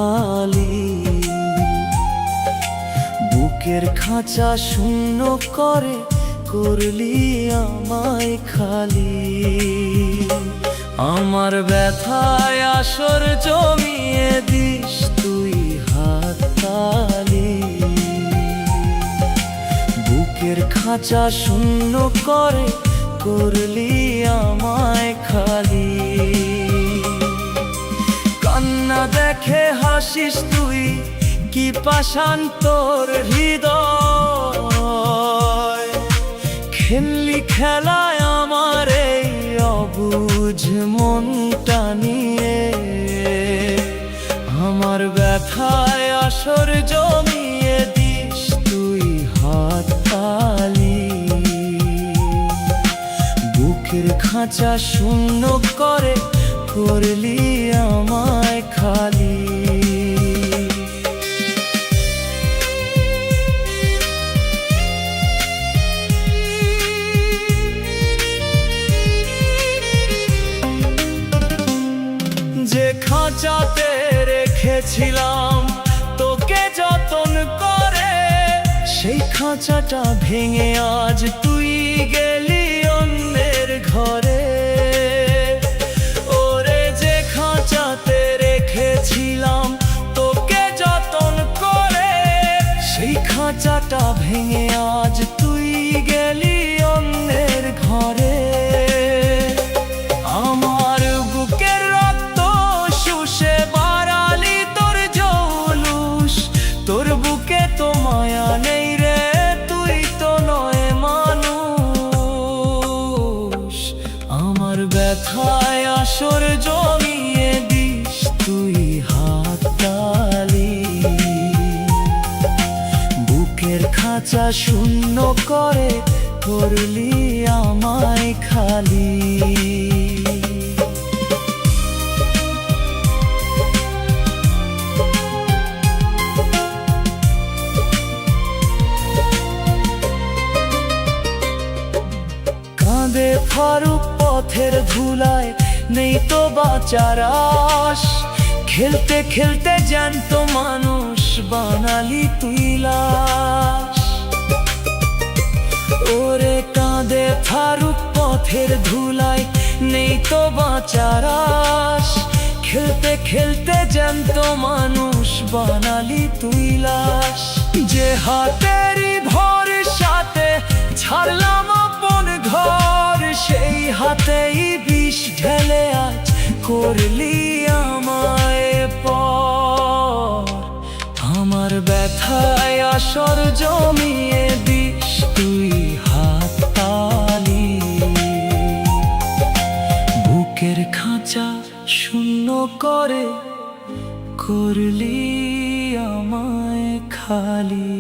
খালি, বুকের খাঁচা শূন্য করে করলি আমায় খালি। আমার ব্যথায় আসর জমিয়ে দিস তুই হাততালি, বুকের খাঁচা শূন্য করে করলি আমায় খালি। কান্না দেখে হাসিস তুই, কি পাষাণ তোর হৃদয়, খেললি খেলায় আমার এই অবুঝ মনটা নিয়ে। আমার ব্যথায় আসর জমিয়ে দিস তুই হাততালি, বুকের খাঁচা শূন্য করে করলি আমায় খালি। যে খাঁচাতে রেখেছিলাম তোকে যতন করে, সেই খাঁচাটা ভেঙে আজ তুই গেলি অন্যের ঘরে। ওরে যে খাঁচাতে রেখেছিলাম তোকে যতন করে, সেই খাঁচাটা ভেঙে আজ তুই গেলি অন্যের ঘরে। আমার বুকের রক্ত শুষে বাড়ালি তোর জৌলুস, তোর বুকে তো মায়া নেই রে, তুই তো নয় মানুষ। আমার ব্যথায় আসর জমিয়ে দিস তুই হাততালি, বুকের খাঁচা শূন্য করে করলি আমায় খালি। কাঁদে ফারুক পথের ধুলায়, নেই তো বাঁচার আশ, খেলতে খেলতে জ্যান্ত মানুষ বানালি তুই লাশ। ওরে কাঁদে ফারুক পথের ধুলায়, নেই তো বাঁচার আশ, খেলতে খেলতে জ্যান্ত মানুষ বানালি তুই লাশ। যে হাতেরই ভরসাতে ছাড়লাম আপন ঘর, সেই হাতেই বিষ ঢেলে আজ করলি আমায় পর। আমার ব্যথায় আসর জমিয়ে দিস তুই হাততালি, বুকের খাঁচা শূন্য করে করলি আমায় খালি।